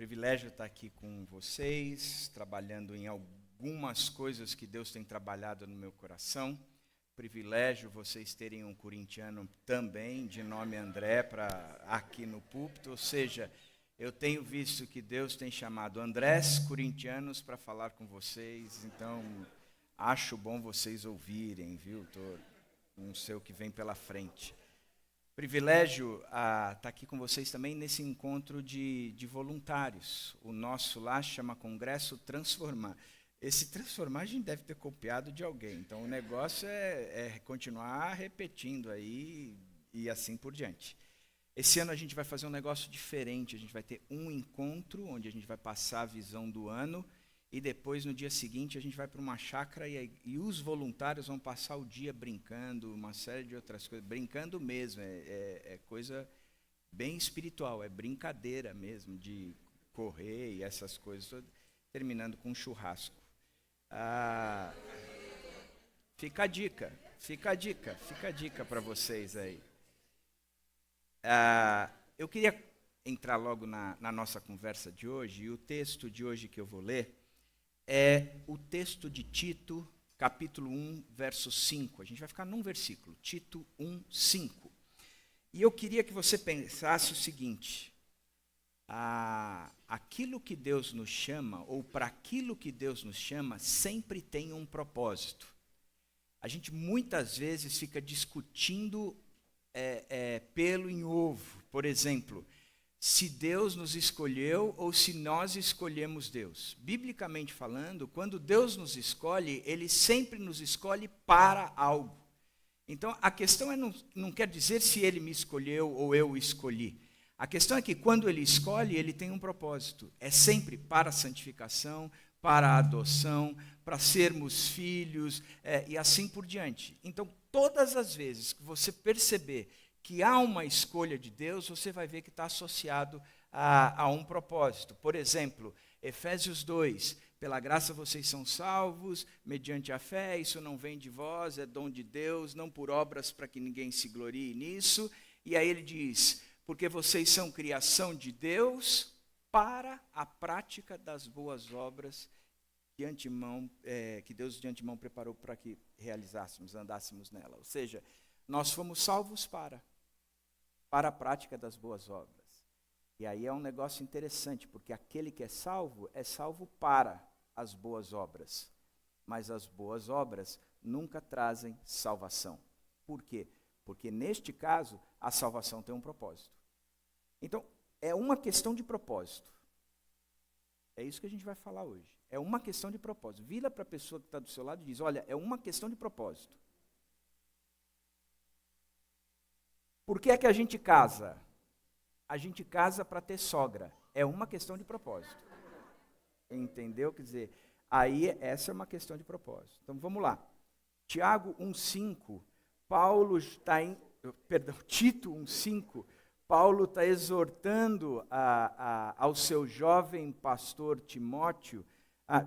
Privilégio estar aqui com vocês, trabalhando em algumas coisas que Deus tem trabalhado no meu coração. Privilégio vocês terem um corintiano também, de nome André, aqui no púlpito. Ou seja, eu tenho visto que Deus tem chamado Andrés corintianos para falar com vocês. Então, acho bom vocês ouvirem, viu? Não sei o que vem pela frente. Privilégio estar aqui com vocês também nesse encontro de voluntários. O nosso lá chama Congresso Transformar. Esse transformar a gente deve ter copiado de alguém. Então o negócio é continuar repetindo aí e assim por diante. Esse ano a gente vai fazer um negócio diferente. A gente vai ter um encontro onde a gente vai passar a visão do ano. E depois, no dia seguinte, a gente vai para uma chácara e os voluntários vão passar o dia brincando, uma série de outras coisas. Brincando mesmo, é coisa bem espiritual, é brincadeira mesmo, de correr e essas coisas, terminando com um churrasco. Fica a dica para vocês aí. Eu queria entrar logo na nossa conversa de hoje, e o texto de hoje que eu vou ler é o texto de Tito, capítulo 1, verso 5. A gente vai ficar num versículo, Tito 1, 5. E eu queria que você pensasse o seguinte: aquilo que Deus nos chama, ou para aquilo que Deus nos chama, sempre tem um propósito. A gente muitas vezes fica discutindo pelo em ovo. Por exemplo, se Deus nos escolheu ou se nós escolhemos Deus. Biblicamente falando, quando Deus nos escolhe, Ele sempre nos escolhe para algo. Então, a questão não quer dizer se Ele me escolheu ou eu o escolhi. A questão é que quando Ele escolhe, Ele tem um propósito. É sempre para a santificação, para a adoção, para sermos filhos e assim por diante. Então, todas as vezes que você perceber que há uma escolha de Deus, você vai ver que está associado a um propósito. Por exemplo, Efésios 2, pela graça vocês são salvos, mediante a fé, isso não vem de vós, é dom de Deus, não por obras para que ninguém se glorie nisso. E aí ele diz, porque vocês são criação de Deus para a prática das boas obras que Deus de antemão preparou para que realizássemos, andássemos nela. Ou seja, nós fomos salvos para a prática das boas obras. E aí é um negócio interessante, porque aquele que é salvo para as boas obras. Mas as boas obras nunca trazem salvação. Por quê? Porque neste caso, a salvação tem um propósito. Então, é uma questão de propósito. É isso que a gente vai falar hoje. É uma questão de propósito. Vira para a pessoa que está do seu lado e diz, olha, é uma questão de propósito. Por que é que a gente casa? A gente casa para ter sogra. É uma questão de propósito. Entendeu? Quer dizer, aí essa é uma questão de propósito. Então vamos lá. Tiago 1,5, Tito 1,5, Paulo está exortando ao seu jovem pastor Timóteo,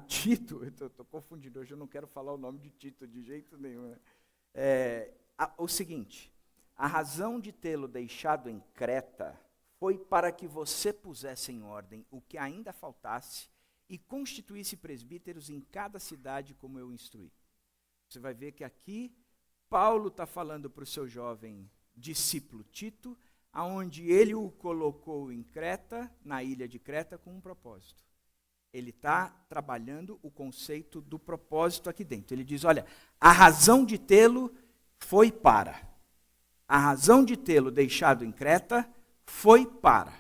Tito, eu estou confundido, hoje eu não quero falar o nome de Tito de jeito nenhum. Né? O seguinte, a razão de tê-lo deixado em Creta foi para que você pusesse em ordem o que ainda faltasse e constituísse presbíteros em cada cidade como eu instruí. Você vai ver que aqui Paulo está falando para o seu jovem discípulo Tito, aonde ele o colocou em Creta, na ilha de Creta, com um propósito. Ele está trabalhando o conceito do propósito aqui dentro. Ele diz, olha, a razão de tê-lo foi para. A razão de tê-lo deixado em Creta foi para.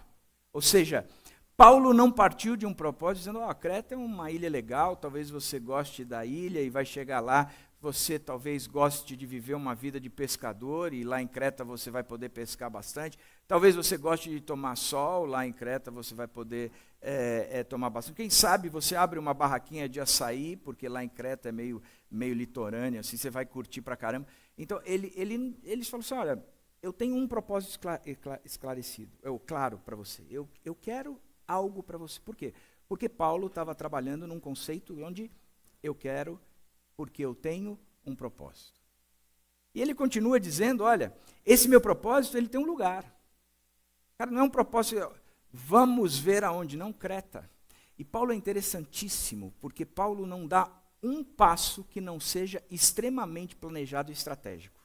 Ou seja, Paulo não partiu de um propósito dizendo, Creta é uma ilha legal, talvez você goste da ilha e vai chegar lá, você talvez goste de viver uma vida de pescador e lá em Creta você vai poder pescar bastante. Talvez você goste de tomar sol, lá em Creta você vai poder tomar bastante. Quem sabe você abre uma barraquinha de açaí, porque lá em Creta é meio litorâneo, assim, você vai curtir pra caramba. Então, eles falam assim, olha, eu tenho um propósito esclarecido, claro para você. Eu quero algo para você. Por quê? Porque Paulo estava trabalhando num conceito onde eu quero, porque eu tenho um propósito. E ele continua dizendo, olha, esse meu propósito, ele tem um lugar. Cara, não é um propósito, vamos ver aonde não, Creta. E Paulo é interessantíssimo, porque Paulo não dá um passo que não seja extremamente planejado e estratégico.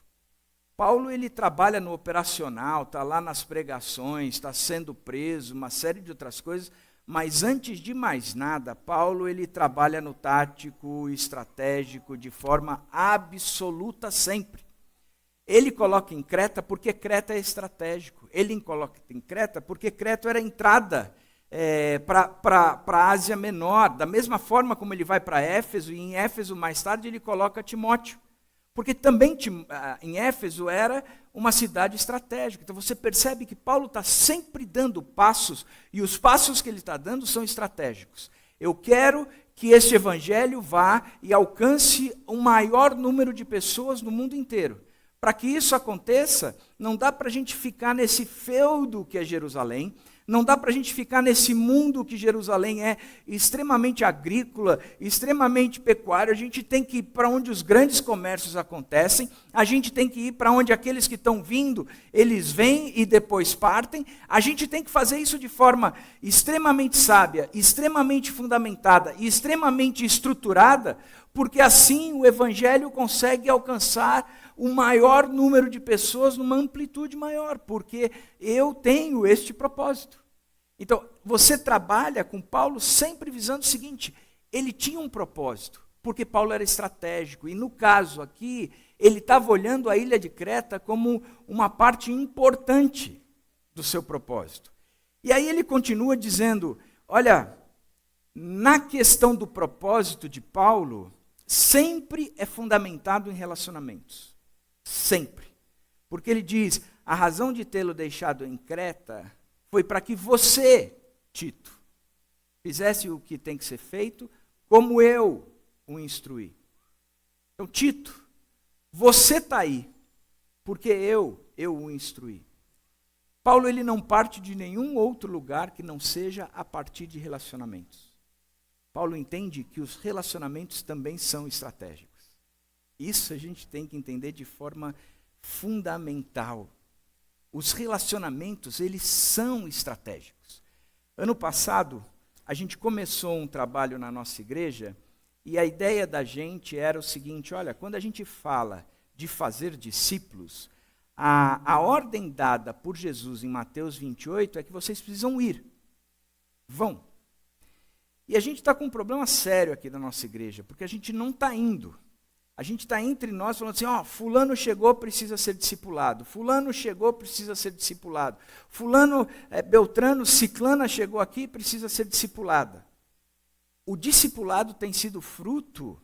Paulo, ele trabalha no operacional, está lá nas pregações, está sendo preso, uma série de outras coisas, mas antes de mais nada, Paulo, ele trabalha no tático, estratégico, de forma absoluta sempre. Ele coloca em Creta porque Creta é estratégico. Ele coloca em Creta porque Creta era a entrada para a Ásia Menor. Da mesma forma como ele vai para Éfeso, e em Éfeso mais tarde ele coloca Timóteo. Porque também em Éfeso era uma cidade estratégica. Então você percebe que Paulo está sempre dando passos, e os passos que ele está dando são estratégicos. Eu quero que este evangelho vá e alcance o maior número de pessoas no mundo inteiro. Para que isso aconteça, não dá para a gente ficar nesse feudo que é Jerusalém, não dá para a gente ficar nesse mundo que Jerusalém é extremamente agrícola, extremamente pecuário. A gente tem que ir para onde os grandes comércios acontecem, a gente tem que ir para onde aqueles que estão vindo, eles vêm e depois partem. A gente tem que fazer isso de forma extremamente sábia, extremamente fundamentada e extremamente estruturada, porque assim o evangelho consegue alcançar o maior número de pessoas numa amplitude maior, porque eu tenho este propósito. Então, você trabalha com Paulo sempre visando o seguinte: ele tinha um propósito, porque Paulo era estratégico, e no caso aqui, ele estava olhando a ilha de Creta como uma parte importante do seu propósito. E aí ele continua dizendo, olha, na questão do propósito de Paulo, sempre é fundamentado em relacionamentos. Sempre. Porque ele diz, a razão de tê-lo deixado em Creta foi para que você, Tito, fizesse o que tem que ser feito, como eu o instruí. Então, Tito, você está aí, porque eu o instruí. Paulo, ele não parte de nenhum outro lugar que não seja a partir de relacionamentos. Paulo entende que os relacionamentos também são estratégicos. Isso a gente tem que entender de forma fundamental. Os relacionamentos, eles são estratégicos. Ano passado, a gente começou um trabalho na nossa igreja, e a ideia da gente era o seguinte, olha, quando a gente fala de fazer discípulos, a ordem dada por Jesus em Mateus 28 é que vocês precisam ir. Vão. E a gente está com um problema sério aqui na nossa igreja, porque a gente não está indo. A gente está entre nós falando assim, ó, fulano chegou, precisa ser discipulado. Fulano chegou, precisa ser discipulado. Fulano, Beltrano, Ciclana chegou aqui, precisa ser discipulada. O discipulado tem sido fruto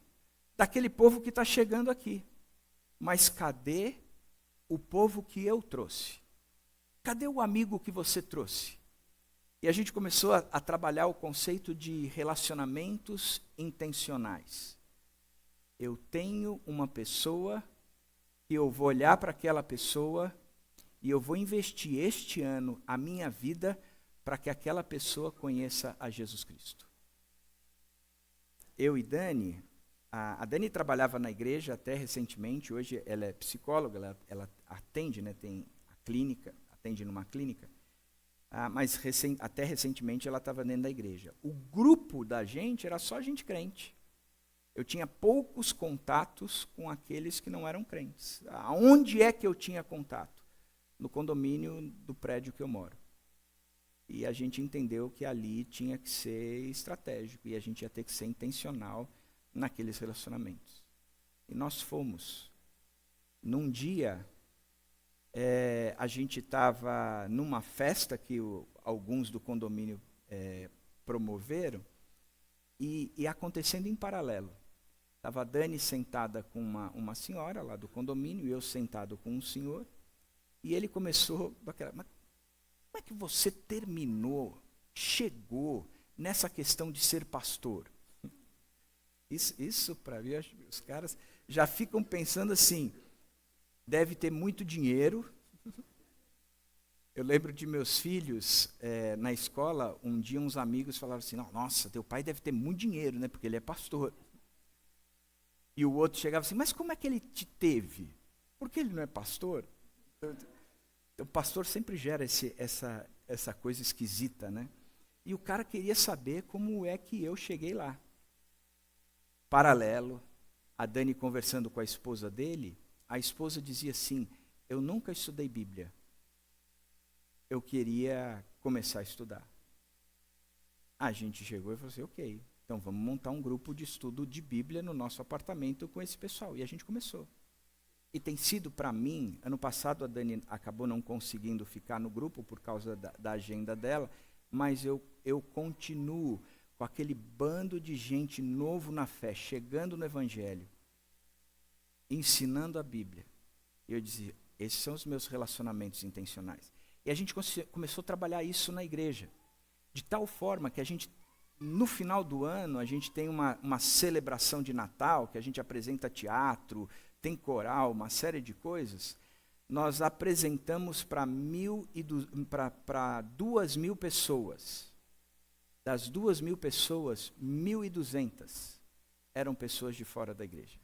daquele povo que está chegando aqui. Mas cadê o povo que eu trouxe? Cadê o amigo que você trouxe? E a gente começou a trabalhar o conceito de relacionamentos intencionais. Eu tenho uma pessoa e eu vou olhar para aquela pessoa e eu vou investir este ano a minha vida para que aquela pessoa conheça a Jesus Cristo. Eu e Dani, a Dani trabalhava na igreja até recentemente, hoje ela é psicóloga, ela atende, né, tem a clínica, atende numa clínica, mas até recentemente ela estava dentro da igreja. O grupo da gente era só gente crente. Eu tinha poucos contatos com aqueles que não eram crentes. Aonde é que eu tinha contato? No condomínio do prédio que eu moro. E a gente entendeu que ali tinha que ser estratégico e a gente ia ter que ser intencional naqueles relacionamentos. E nós fomos. Num dia, a gente estava numa festa que alguns do condomínio promoveram e acontecendo em paralelo. Estava a Dani sentada com uma senhora lá do condomínio, e eu sentado com um senhor, e ele começou, mas como é que você terminou, chegou nessa questão de ser pastor? Isso para mim, os caras já ficam pensando assim, deve ter muito dinheiro. Eu lembro de meus filhos, na escola, um dia uns amigos falaram assim, nossa, teu pai deve ter muito dinheiro, né, porque ele é pastor. E o outro chegava assim, mas como é que ele te teve? Porque ele não é pastor? Então, o pastor sempre gera essa coisa esquisita, né? E o cara queria saber como é que eu cheguei lá. Paralelo, a Dani conversando com a esposa dele, a esposa dizia assim, eu nunca estudei Bíblia. Eu queria começar a estudar. A gente chegou e falou assim, ok, então vamos montar um grupo de estudo de Bíblia no nosso apartamento com esse pessoal. E a gente começou. E tem sido para mim, ano passado a Dani acabou não conseguindo ficar no grupo por causa da agenda dela, mas eu continuo com aquele bando de gente novo na fé, chegando no Evangelho, ensinando a Bíblia. E eu dizia, esses são os meus relacionamentos intencionais. E a gente começou a trabalhar isso na igreja, de tal forma que a gente, no final do ano, a gente tem uma celebração de Natal, que a gente apresenta teatro, tem coral, uma série de coisas. Nós apresentamos para 2.000 pessoas. Das 2.000 pessoas, 1.200 eram pessoas de fora da igreja.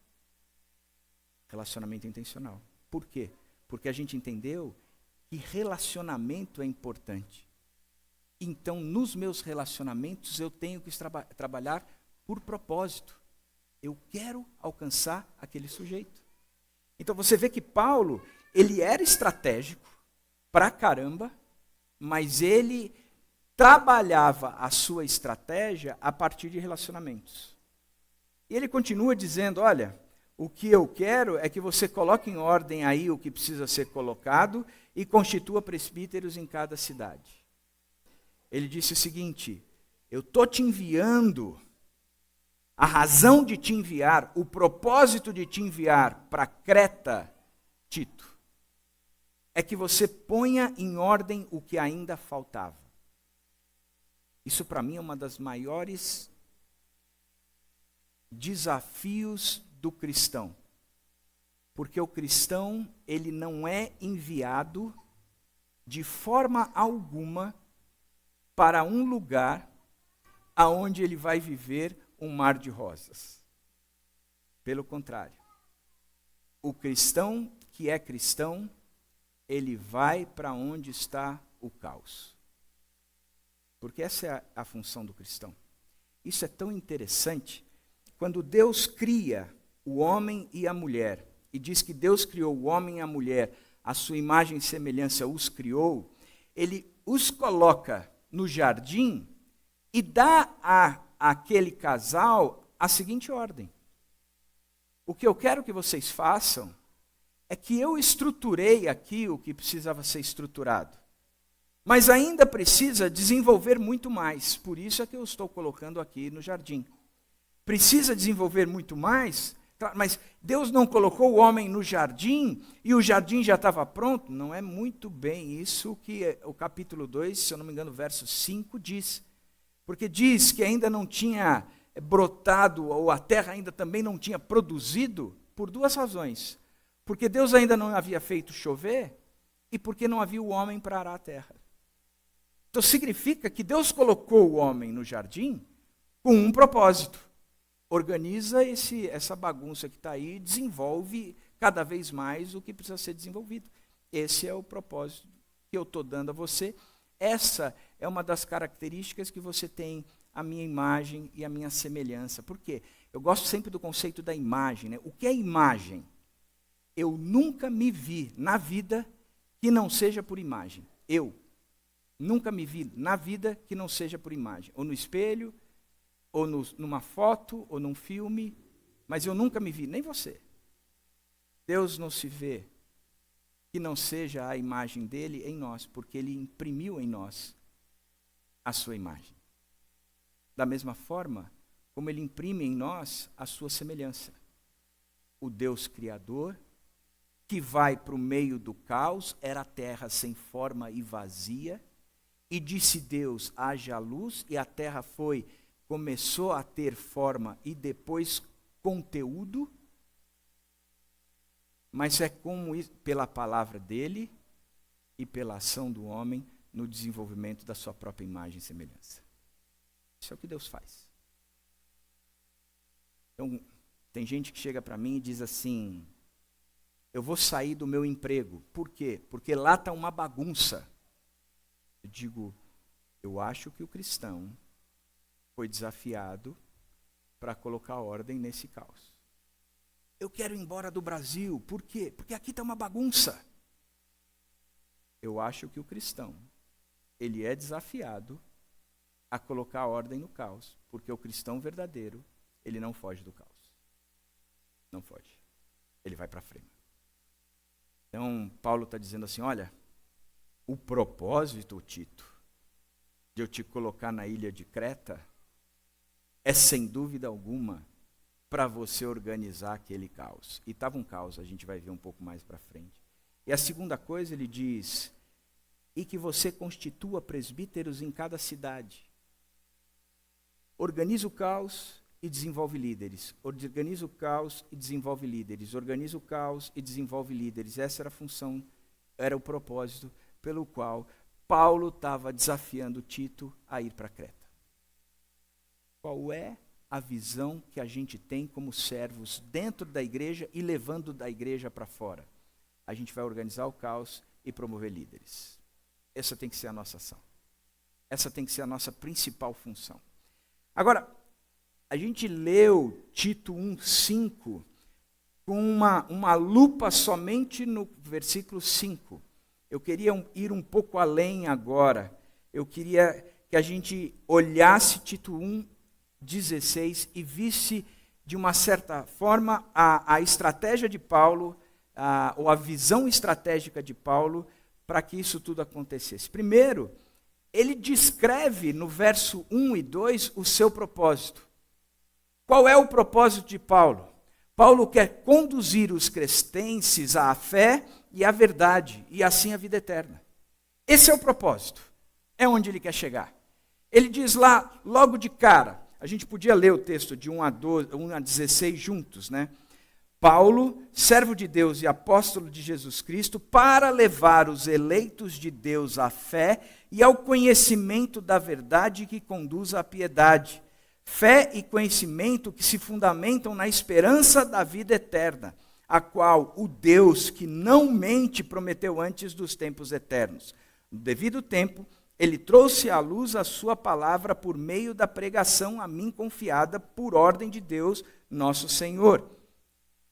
Relacionamento intencional. Por quê? Porque a gente entendeu que relacionamento é importante. Então, nos meus relacionamentos, eu tenho que trabalhar por propósito. Eu quero alcançar aquele sujeito. Então, você vê que Paulo, ele era estratégico pra caramba, mas ele trabalhava a sua estratégia a partir de relacionamentos. E ele continua dizendo, olha, o que eu quero é que você coloque em ordem aí o que precisa ser colocado e constitua presbíteros em cada cidade. Ele disse o seguinte, eu estou te enviando, a razão de te enviar, o propósito de te enviar para Creta, Tito, é que você ponha em ordem o que ainda faltava. Isso para mim é uma das maiores desafios do cristão. Porque o cristão, ele não é enviado de forma alguma para um lugar aonde ele vai viver um mar de rosas. Pelo contrário, o cristão que é cristão, ele vai para onde está o caos. Porque essa é a função do cristão. Isso é tão interessante. Quando Deus cria o homem e a mulher, e diz que Deus criou o homem e a mulher, a sua imagem e semelhança os criou, ele os coloca no jardim e dá àquele casal a seguinte ordem. O que eu quero que vocês façam é que eu estruturei aqui o que precisava ser estruturado. Mas ainda precisa desenvolver muito mais. Por isso é que eu estou colocando aqui no jardim. Precisa desenvolver muito mais, mas Deus não colocou o homem no jardim e o jardim já estava pronto? Não é muito bem isso que o capítulo 2, se eu não me engano, verso 5 diz. Porque diz que ainda não tinha brotado, ou a terra ainda também não tinha produzido, por duas razões. Porque Deus ainda não havia feito chover e porque não havia o homem para arar a terra. Então significa que Deus colocou o homem no jardim com um propósito. Organiza essa bagunça que está aí e desenvolve cada vez mais o que precisa ser desenvolvido. Esse é o propósito que eu estou dando a você. Essa é uma das características que você tem a minha imagem e a minha semelhança. Por quê? Eu gosto sempre do conceito da imagem, né? O que é imagem? Eu nunca me vi na vida que não seja por imagem. Eu nunca me vi na vida que não seja por imagem. Ou no espelho, ou numa foto, ou num filme. Mas eu nunca me vi, nem você. Deus não se vê que não seja a imagem dele em nós, porque ele imprimiu em nós a sua imagem. Da mesma forma, como ele imprime em nós a sua semelhança. O Deus Criador, que vai para o meio do caos, era a terra sem forma e vazia, e disse Deus, haja luz, e a terra começou a ter forma e depois conteúdo, mas é como pela palavra dele e pela ação do homem no desenvolvimento da sua própria imagem e semelhança. Isso é o que Deus faz. Então, tem gente que chega para mim e diz assim, eu vou sair do meu emprego. Por quê? Porque lá está uma bagunça. Eu digo, eu acho que o cristão foi desafiado para colocar ordem nesse caos. Eu quero ir embora do Brasil. Por quê? Porque aqui está uma bagunça. Eu acho que o cristão, ele é desafiado a colocar ordem no caos, porque o cristão verdadeiro, ele não foge do caos. Não foge. Ele vai para frente. Então, Paulo está dizendo assim, olha, o propósito, Tito, de eu te colocar na ilha de Creta, é sem dúvida alguma para você organizar aquele caos. E estava um caos, a gente vai ver um pouco mais para frente. E a segunda coisa, ele diz, e que você constitua presbíteros em cada cidade. Organiza o caos e desenvolve líderes. Organiza o caos e desenvolve líderes. Organiza o caos e desenvolve líderes. Essa era a função, era o propósito pelo qual Paulo estava desafiando Tito a ir para Creta. Qual é a visão que a gente tem como servos dentro da igreja e levando da igreja para fora? A gente vai organizar o caos e promover líderes. Essa tem que ser a nossa ação. Essa tem que ser a nossa principal função. Agora, a gente leu Tito 1:5 com uma lupa somente no versículo 5. Eu queria ir um pouco além agora. Eu queria que a gente olhasse Tito 1:16 e visse, de uma certa forma, a estratégia de Paulo, ou a visão estratégica de Paulo, para que isso tudo acontecesse. Primeiro, ele descreve no verso 1 e 2 o seu propósito. Qual é o propósito de Paulo? Paulo quer conduzir os crestenses à fé e à verdade, e assim à vida eterna. Esse é o propósito. É onde ele quer chegar. Ele diz lá, logo de cara, a gente podia ler o texto de 1 a 16 juntos, né? Paulo, servo de Deus e apóstolo de Jesus Cristo, para levar os eleitos de Deus à fé e ao conhecimento da verdade que conduz à piedade. Fé e conhecimento que se fundamentam na esperança da vida eterna, a qual o Deus que não mente prometeu antes dos tempos eternos. No devido tempo, ele trouxe à luz a sua palavra por meio da pregação a mim confiada por ordem de Deus, nosso Senhor.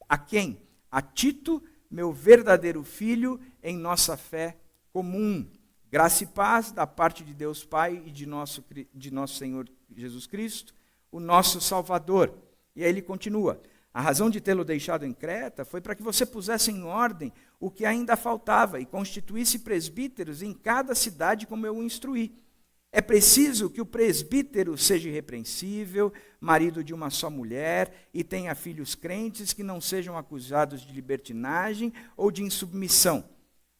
A quem? A Tito, meu verdadeiro filho, em nossa fé comum. Graça e paz da parte de Deus Pai e de nosso Senhor Jesus Cristo, o nosso Salvador. E aí ele continua. A razão de tê-lo deixado em Creta foi para que você pusesse em ordem o que ainda faltava e constituísse presbíteros em cada cidade como eu o instruí. É preciso que o presbítero seja irrepreensível, marido de uma só mulher, e tenha filhos crentes que não sejam acusados de libertinagem ou de insubmissão.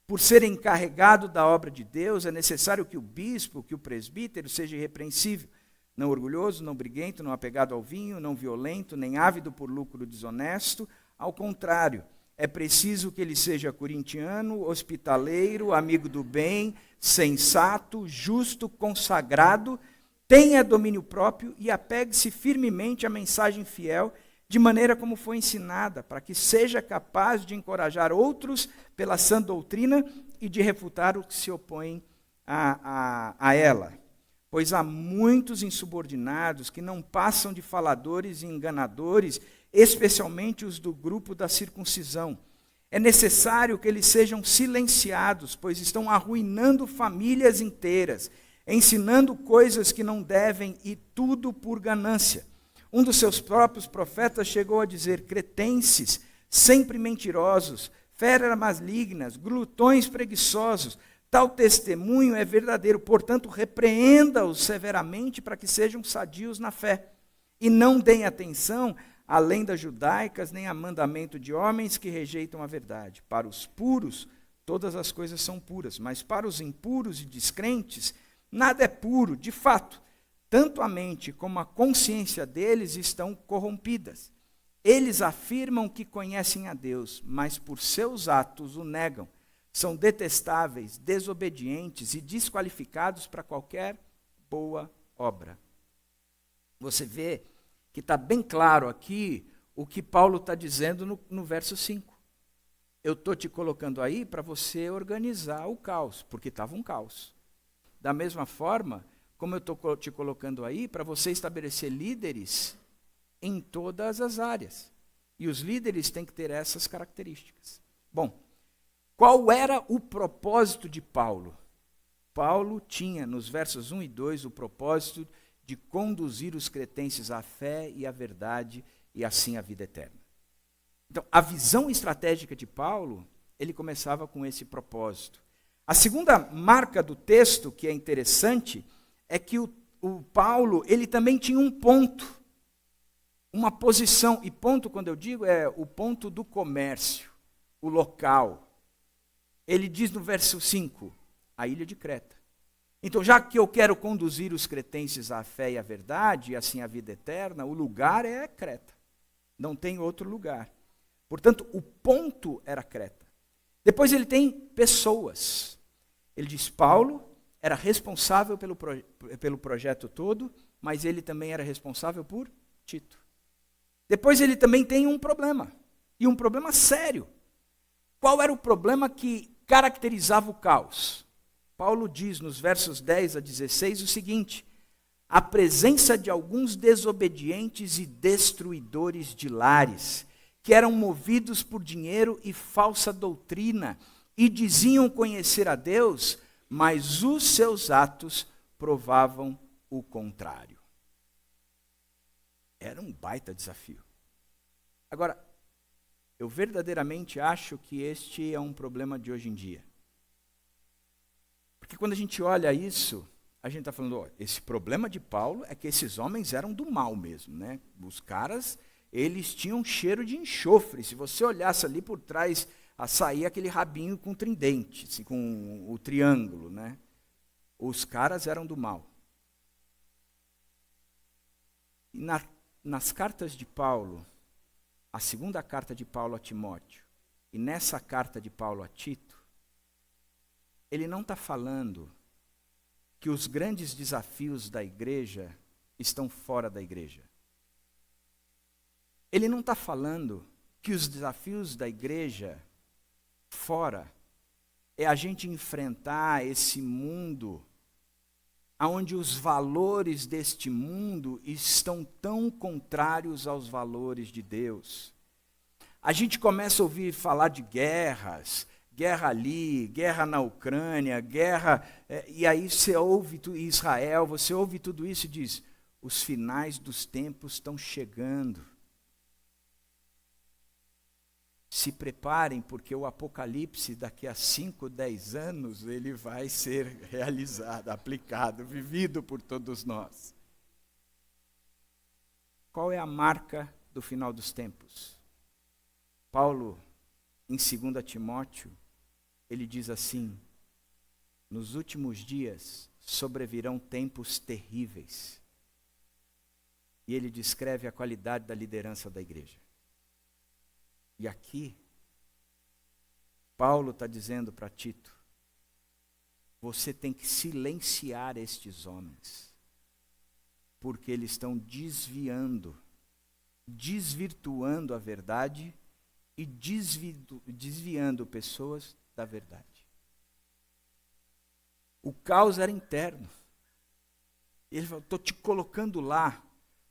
Por ser encarregado da obra de Deus, é necessário que o bispo, que o presbítero, seja irrepreensível, não orgulhoso, não briguento, não apegado ao vinho, não violento, nem ávido por lucro desonesto. Ao contrário, é preciso que ele seja corintiano, hospitaleiro, amigo do bem, sensato, justo, consagrado, tenha domínio próprio e apegue-se firmemente à mensagem fiel, de maneira como foi ensinada, para que seja capaz de encorajar outros pela sã doutrina e de refutar os que se opõem a ela. Pois há muitos insubordinados que não passam de faladores e enganadores, especialmente os do grupo da circuncisão. É necessário que eles sejam silenciados, pois estão arruinando famílias inteiras, ensinando coisas que não devem e tudo por ganância. Um dos seus próprios profetas chegou a dizer: cretenses, sempre mentirosos, feras malignas, glutões preguiçosos, tal testemunho é verdadeiro, portanto repreenda-os severamente para que sejam sadios na fé, e não deem atenção a lendas judaicas, nem a mandamento de homens que rejeitam a verdade. Para os puros, todas as coisas são puras, mas para os impuros e descrentes, nada é puro, de fato. Tanto a mente como a consciência deles estão corrompidas. Eles afirmam que conhecem a Deus, mas por seus atos o negam. São detestáveis, desobedientes e desqualificados para qualquer boa obra. Você vê que está bem claro aqui o que Paulo está dizendo no verso 5. Eu estou te colocando aí para você organizar o caos, porque estava um caos. Da mesma forma, como eu estou te colocando aí, para você estabelecer líderes em todas as áreas. E os líderes têm que ter essas características. Bom, qual era o propósito de Paulo? Paulo tinha, nos versos 1 e 2, o propósito de conduzir os cretenses à fé e à verdade e assim à vida eterna. Então, a visão estratégica de Paulo, ele começava com esse propósito. A segunda marca do texto, que é interessante, é que o Paulo, ele também tinha um ponto, uma posição, e ponto, quando eu digo, é o ponto do comércio, o local. Ele diz no verso 5, a ilha de Creta. Então, já que eu quero conduzir os cretenses à fé e à verdade, e assim à vida eterna, o lugar é Creta. Não tem outro lugar. Portanto, o ponto era Creta. Depois ele tem pessoas. Ele diz, Paulo era responsável pelo projeto todo, mas ele também era responsável por Tito. Depois ele também tem um problema, e um problema sério. Qual era o problema que caracterizava o caos? Paulo diz nos versos 10 a 16 o seguinte: a presença de alguns desobedientes e destruidores de lares, que eram movidos por dinheiro e falsa doutrina, e diziam conhecer a Deus, mas os seus atos provavam o contrário. Era um baita desafio. Agora, eu verdadeiramente acho que este é um problema de hoje em dia. Porque quando a gente olha isso, a gente está falando, ó, esse problema de Paulo é que esses homens eram do mal mesmo, né? Os caras, eles tinham cheiro de enxofre. Se você olhasse ali por trás, saía aquele rabinho com tridente, assim, com o triângulo, né? Os caras eram do mal. E nas cartas de Paulo, a segunda carta de Paulo a Timóteo, e nessa carta de Paulo a Tito, ele não está falando que os grandes desafios da igreja estão fora da igreja. Ele não está falando que os desafios da igreja fora é a gente enfrentar esse mundo onde os valores deste mundo estão tão contrários aos valores de Deus. A gente começa a ouvir falar de guerras, guerra ali, guerra na Ucrânia, guerra... e aí você ouve Israel, você ouve tudo isso e diz, os finais dos tempos estão chegando. Se preparem, porque o Apocalipse, daqui a 5, 10 anos, ele vai ser realizado, aplicado, vivido por todos nós. Qual é a marca do final dos tempos? Paulo, em 2 Timóteo, ele diz assim, nos últimos dias sobrevirão tempos terríveis. E ele descreve a qualidade da liderança da igreja. E aqui, Paulo está dizendo para Tito, você tem que silenciar estes homens, porque eles estão desvirtuando a verdade e desviando pessoas da verdade. O caos era interno. Ele falou, estou te colocando lá,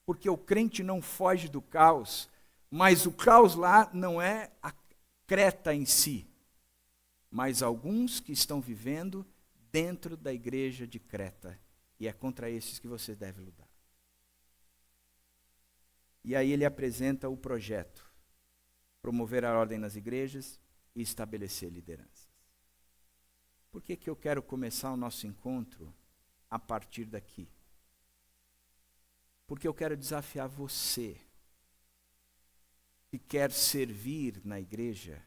porque o crente não foge do caos, mas o caos lá não é a Creta em si, mas alguns que estão vivendo dentro da igreja de Creta. E é contra esses que você deve lutar. E aí ele apresenta o projeto, promover a ordem nas igrejas e estabelecer lideranças. Por que eu quero começar o nosso encontro a partir daqui? Porque eu quero desafiar você que quer servir na igreja,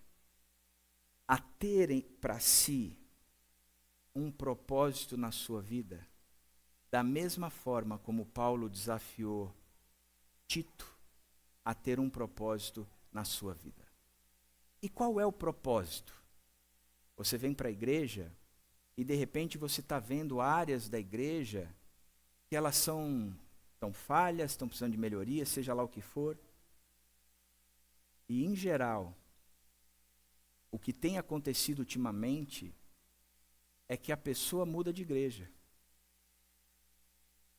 a terem para si um propósito na sua vida, da mesma forma como Paulo desafiou Tito a ter um propósito na sua vida. E qual é o propósito? Você vem para a igreja e de repente você está vendo áreas da igreja que elas estão falhas, estão precisando de melhoria, seja lá o que for. E, em geral, o que tem acontecido ultimamente é que a pessoa muda de igreja.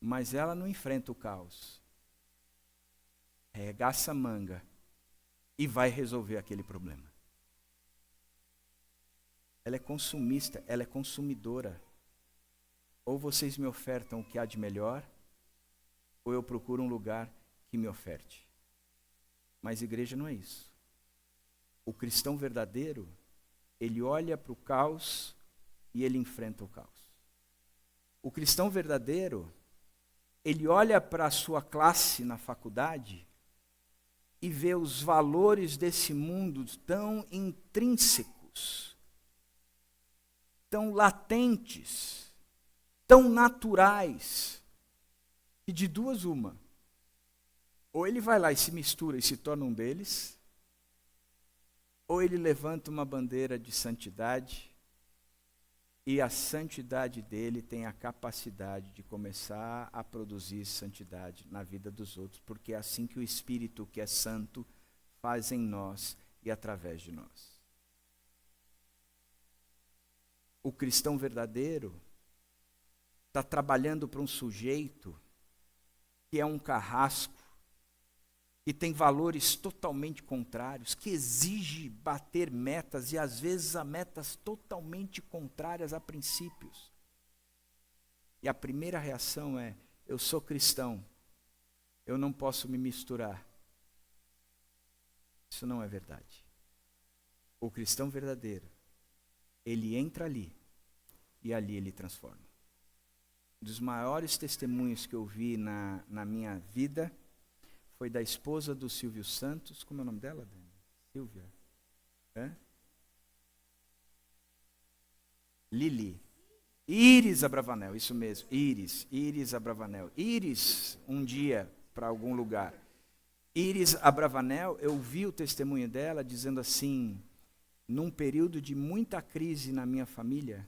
mas ela não enfrenta o caos. Arregaça a manga e vai resolver aquele problema. Ela é consumista, ela é consumidora. Ou vocês me ofertam o que há de melhor, ou eu procuro um lugar que me oferte. Mas igreja não é isso. O cristão verdadeiro, ele olha para o caos e ele enfrenta o caos. O cristão verdadeiro, ele olha para a sua classe na faculdade e vê os valores desse mundo tão intrínsecos, tão latentes, tão naturais, que de duas uma. Ou ele vai lá e se mistura e se torna um deles, ou ele levanta uma bandeira de santidade, e a santidade dele tem a capacidade de começar a produzir santidade na vida dos outros, porque é assim que o Espírito, que é santo, faz em nós e através de nós. O cristão verdadeiro está trabalhando para um sujeito que é um carrasco, que tem valores totalmente contrários, que exige bater metas, e às vezes a metas totalmente contrárias a princípios. E a primeira reação é: eu sou cristão, eu não posso me misturar. Isso não é verdade. O cristão verdadeiro, ele entra ali, e ali ele transforma. Um dos maiores testemunhos que eu vi na minha vida foi da esposa do Silvio Santos. Como é o nome dela, Dani? Silvia? Lili. Iris Abravanel, isso mesmo. Iris Abravanel. Iris, um dia, para algum lugar. Iris Abravanel, eu vi o testemunho dela dizendo assim: num período de muita crise na minha família,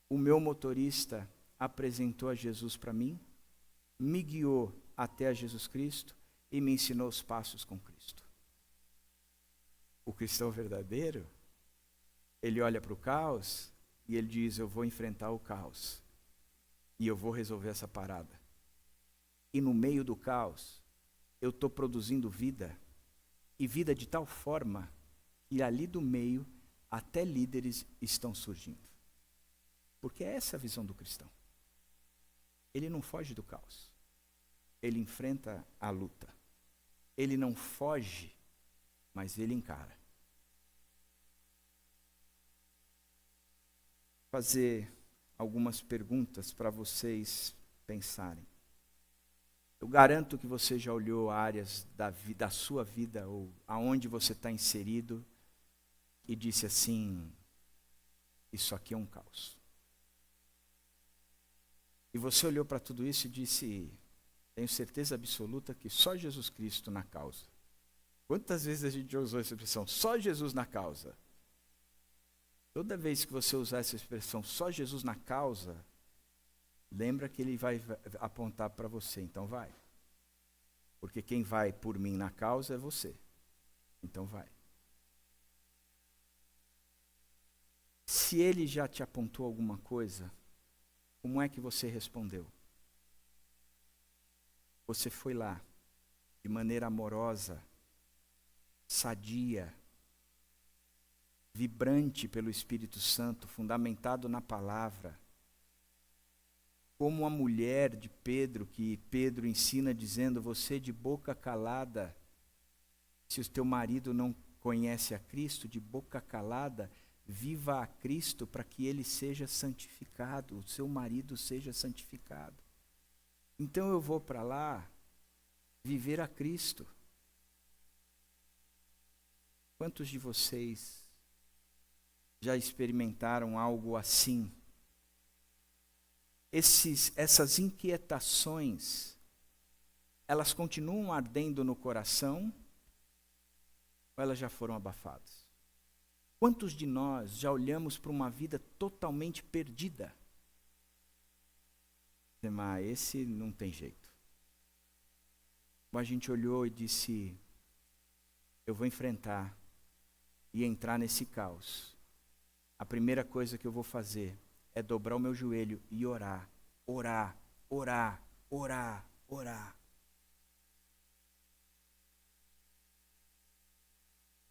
o meu motorista apresentou a Jesus para mim, me guiou até a Jesus Cristo e me ensinou os passos com Cristo. O cristão verdadeiro, ele olha para o caos e ele diz: eu vou enfrentar o caos e eu vou resolver essa parada. E no meio do caos, eu estou produzindo vida, e vida de tal forma que ali do meio até líderes estão surgindo. Porque é essa a visão do cristão. Ele não foge do caos. Ele enfrenta a luta. Ele não foge, mas ele encara. Fazer algumas perguntas para vocês pensarem. Eu garanto que você já olhou áreas da sua vida, ou aonde você está inserido, e disse assim: isso aqui é um caos. E você olhou para tudo isso e disse: tenho certeza absoluta que só Jesus Cristo na causa. Quantas vezes a gente já usou essa expressão, só Jesus na causa? Toda vez que você usar essa expressão, só Jesus na causa, lembra que ele vai apontar para você, então vai. Porque quem vai por mim na causa é você. Então vai. Se ele já te apontou alguma coisa, como é que você respondeu? Você foi lá, de maneira amorosa, sadia, vibrante pelo Espírito Santo, fundamentado na palavra, como a mulher de Pedro, que Pedro ensina dizendo: você de boca calada, se o teu marido não conhece a Cristo, de boca calada, viva a Cristo para que ele seja santificado, o seu marido seja santificado. Então eu vou para lá viver a Cristo. Quantos de vocês já experimentaram algo assim? Essas inquietações, elas continuam ardendo no coração ou elas já foram abafadas? Quantos de nós já olhamos para uma vida totalmente perdida? Mas esse não tem jeito. A gente olhou e disse: eu vou enfrentar e entrar nesse caos. A primeira coisa que eu vou fazer é dobrar o meu joelho e orar, orar, orar, orar.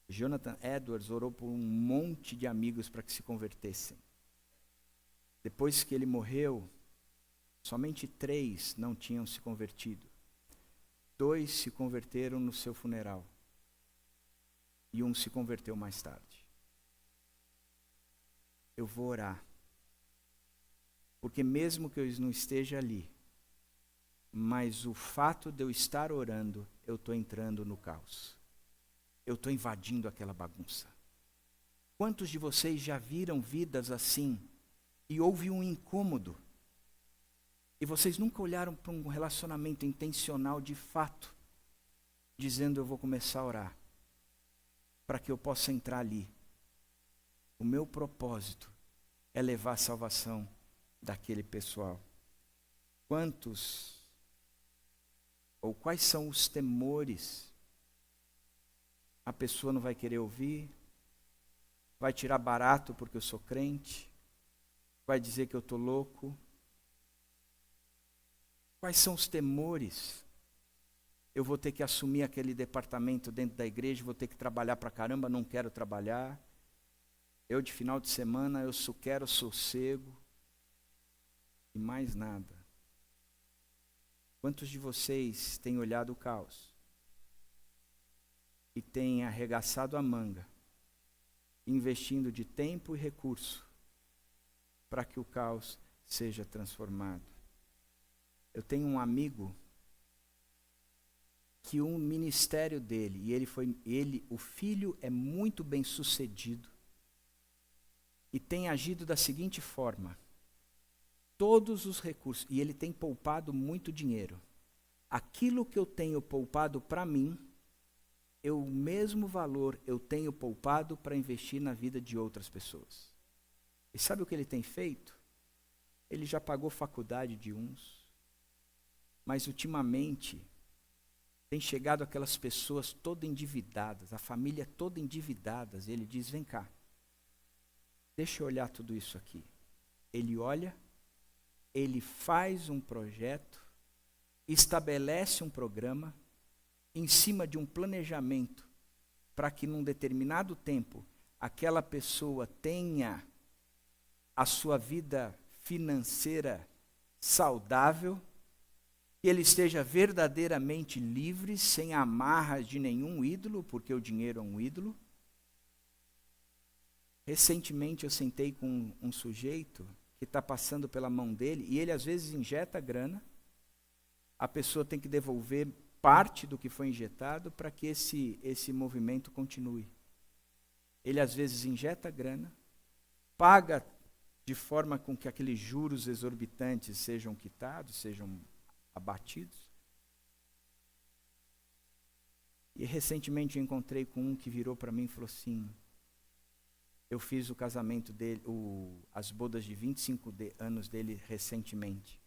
Jonathan Edwards orou por um monte de amigos para que se convertessem. Depois que ele morreu, somente 3 não tinham se convertido. 2 se converteram no seu funeral. E 1 se converteu mais tarde. Eu vou orar. Porque mesmo que eu não esteja ali, mas o fato de eu estar orando, eu estou entrando no caos. Eu estou invadindo aquela bagunça. Quantos de vocês já viram vidas assim e houve um incômodo? E vocês nunca olharam para um relacionamento intencional de fato, dizendo eu vou começar a orar, para que eu possa entrar ali. O meu propósito é levar a salvação daquele pessoal. Quantos ou quais são os temores? A pessoa não vai querer ouvir, vai tirar barato porque eu sou crente, vai dizer que eu estou louco. Quais são os temores? Eu vou ter que assumir aquele departamento dentro da igreja, vou ter que trabalhar pra caramba, não quero trabalhar. Eu de final de semana, eu só quero sossego. E mais nada. Quantos de vocês têm olhado o caos? E têm arregaçado a manga, investindo de tempo e recurso, para que o caos seja transformado? Eu tenho um amigo que um ministério dele, e o filho é muito bem sucedido, e tem agido da seguinte forma: todos os recursos, e ele tem poupado muito dinheiro. Aquilo que eu tenho poupado para mim, o mesmo valor eu tenho poupado para investir na vida de outras pessoas. E sabe o que ele tem feito? Ele já pagou faculdade de uns, mas ultimamente tem chegado aquelas pessoas todas endividadas, a família toda endividadas, e ele diz, vem cá, deixa eu olhar tudo isso aqui. Ele olha, ele faz um projeto, estabelece um programa, em cima de um planejamento, para que num determinado tempo, aquela pessoa tenha a sua vida financeira saudável, que ele esteja verdadeiramente livre, sem amarras de nenhum ídolo, porque o dinheiro é um ídolo. Recentemente eu sentei com um sujeito que está passando pela mão dele, e ele às vezes injeta grana, a pessoa tem que devolver parte do que foi injetado para que esse movimento continue. Ele às vezes injeta grana, paga de forma com que aqueles juros exorbitantes sejam quitados, sejam abatidos. E recentemente eu encontrei com um que virou para mim e falou assim, eu fiz o casamento dele, as bodas de 25 anos dele recentemente.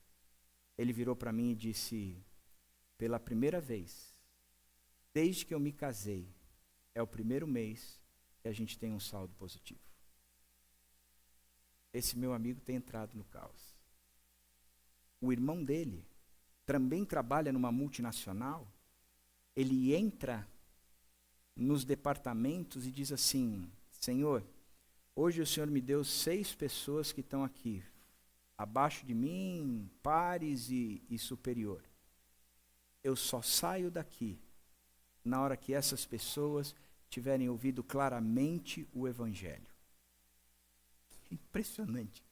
Ele virou para mim e disse, pela primeira vez, desde que eu me casei, é o primeiro mês que a gente tem um saldo positivo. Esse meu amigo tem entrado no caos. O irmão dele também trabalha numa multinacional, ele entra nos departamentos e diz assim, Senhor, hoje o Senhor me deu 6 pessoas que estão aqui, abaixo de mim, pares e superior. Eu só saio daqui na hora que essas pessoas tiverem ouvido claramente o Evangelho. Impressionante.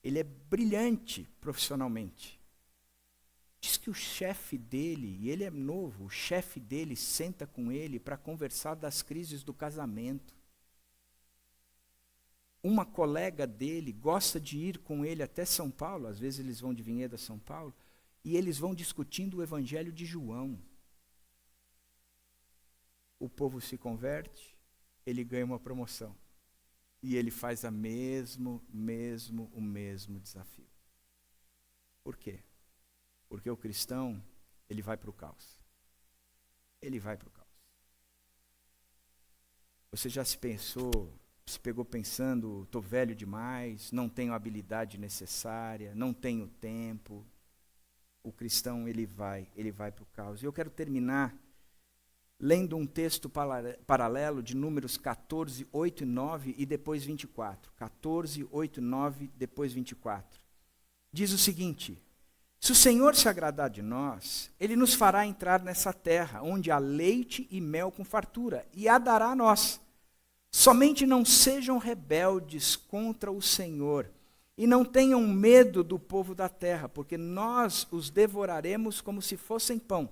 Ele é brilhante profissionalmente. Diz que o chefe dele, e ele é novo, o chefe dele senta com ele para conversar das crises do casamento. Uma colega dele gosta de ir com ele até São Paulo, às vezes eles vão de Vinhedo a São Paulo, e eles vão discutindo o Evangelho de João. O povo se converte, ele ganha uma promoção. E ele faz o mesmo desafio. Por quê? Porque o cristão, ele vai para o caos. Ele vai para o caos. Você já se pegou pensando, estou velho demais, não tenho a habilidade necessária, não tenho tempo. o cristão ele vai para o caos. E eu quero terminar lendo um texto paralelo de Números 14, 8 e 9 e depois 24. 14, 8 e 9, depois 24. Diz o seguinte: se o Senhor se agradar de nós, Ele nos fará entrar nessa terra, onde há leite e mel com fartura, e a dará a nós. Somente não sejam rebeldes contra o Senhor, e não tenham medo do povo da terra, porque nós os devoraremos como se fossem pão.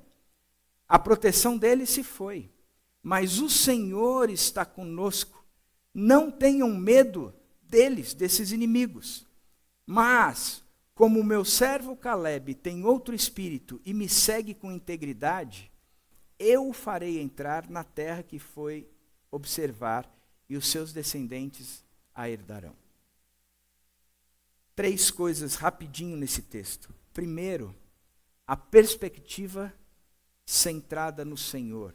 A proteção deles se foi, mas o Senhor está conosco. Não tenham medo deles, desses inimigos. Mas, como o meu servo Caleb tem outro espírito e me segue com integridade, eu o farei entrar na terra que foi observar, e os seus descendentes a herdarão. 3 coisas rapidinho nesse texto. Primeiro, a perspectiva centrada no Senhor.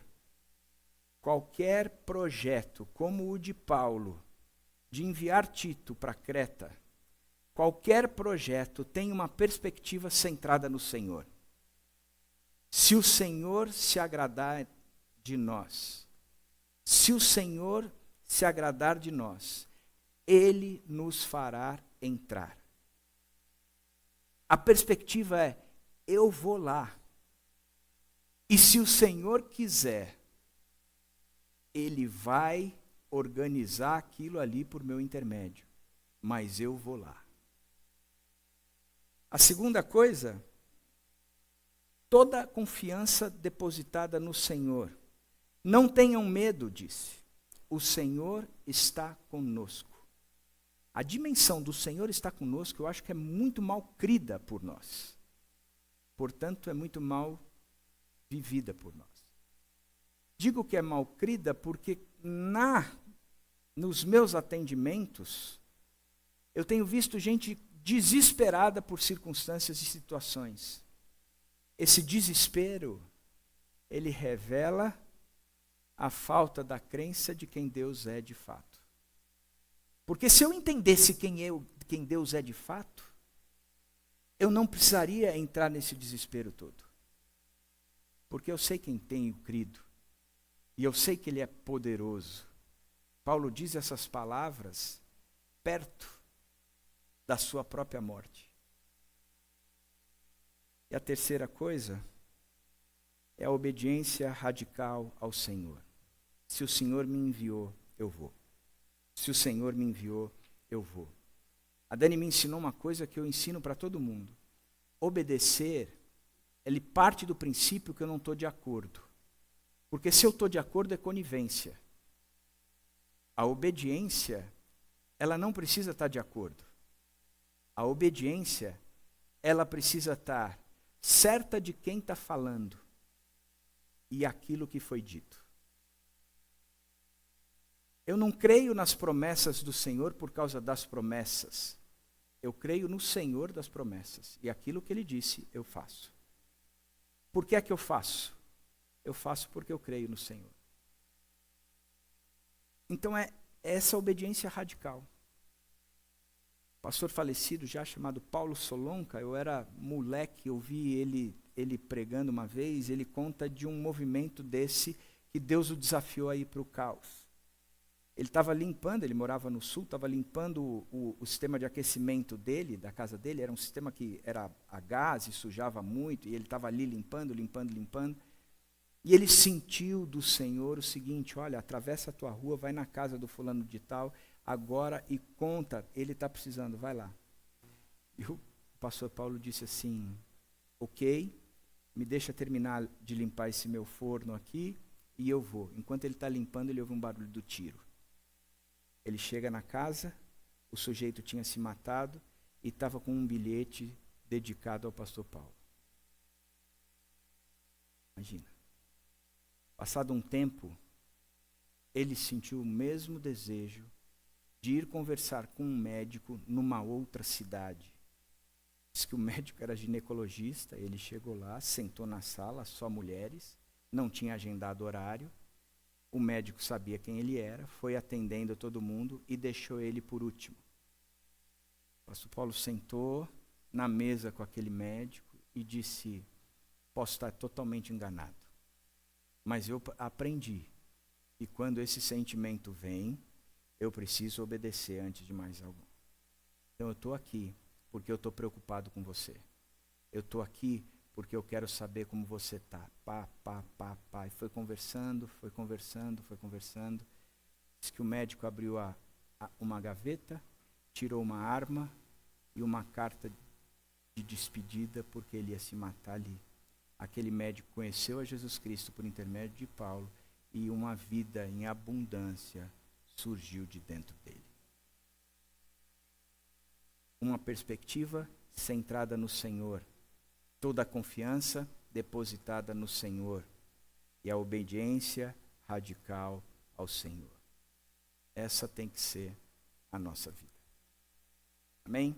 Qualquer projeto, como o de Paulo, de enviar Tito para Creta, qualquer projeto tem uma perspectiva centrada no Senhor. Se o Senhor se agradar de nós, se o Senhor se agradar de nós, Ele nos fará entrar. A perspectiva é: eu vou lá. E se o Senhor quiser, Ele vai organizar aquilo ali por meu intermédio. Mas eu vou lá. A segunda coisa, toda a confiança depositada no Senhor. Não tenham medo, disse. O Senhor está conosco. A dimensão do Senhor está conosco, eu acho que é muito mal crida por nós. Portanto, é muito mal vivida por nós. Digo que é mal crida porque nos meus atendimentos, eu tenho visto gente desesperada por circunstâncias e situações. Esse desespero, ele revela a falta da crença de quem Deus é de fato. Porque se eu entendesse quem Deus é de fato, eu não precisaria entrar nesse desespero todo. Porque eu sei quem tenho crido. E eu sei que Ele é poderoso. Paulo diz essas palavras perto da sua própria morte. E a terceira coisa é a obediência radical ao Senhor. Se o Senhor me enviou, eu vou. Se o Senhor me enviou, eu vou. A Dani me ensinou uma coisa que eu ensino para todo mundo. Obedecer, ele parte do princípio que eu não estou de acordo. Porque se eu estou de acordo é conivência. A obediência, ela não precisa estar de acordo. A obediência, ela precisa estar certa de quem está falando e aquilo que foi dito. Eu não creio nas promessas do Senhor por causa das promessas. Eu creio no Senhor das promessas. E aquilo que Ele disse, eu faço. Por que é que eu faço? Eu faço porque eu creio no Senhor. Então é essa obediência radical. Pastor falecido já chamado Paulo Solonca, eu era moleque, eu vi ele pregando uma vez, ele conta de um movimento desse que Deus o desafiou a ir para o caos. Ele estava limpando, ele morava no sul, estava limpando o sistema de aquecimento dele, da casa dele, era um sistema que era a gás e sujava muito, e ele estava ali limpando. E ele sentiu do Senhor o seguinte: olha, atravessa a tua rua, vai na casa do fulano de tal, agora e conta, ele está precisando, vai lá. E o pastor Paulo disse assim: ok, me deixa terminar de limpar esse meu forno aqui, e eu vou. Enquanto ele está limpando, ele ouve um barulho do tiro. Ele chega na casa, o sujeito tinha se matado e estava com um bilhete dedicado ao pastor Paulo. Imagina. Passado um tempo, ele sentiu o mesmo desejo de ir conversar com um médico numa outra cidade. Diz que o médico era ginecologista, ele chegou lá, sentou na sala, só mulheres, não tinha agendado horário. O médico sabia quem ele era, foi atendendo todo mundo e deixou ele por último. O pastor Paulo sentou na mesa com aquele médico e disse: posso estar totalmente enganado, mas eu aprendi que quando esse sentimento vem, eu preciso obedecer antes de mais algum. Então eu estou aqui porque eu estou preocupado com você. Eu estou aqui porque eu quero saber como você está. E foi conversando. Diz que o médico abriu uma gaveta, tirou uma arma e uma carta de despedida, porque ele ia se matar ali. Aquele médico conheceu a Jesus Cristo por intermédio de Paulo e uma vida em abundância surgiu de dentro dele. Uma perspectiva centrada no Senhor, toda a confiança depositada no Senhor e a obediência radical ao Senhor. Essa tem que ser a nossa vida. Amém?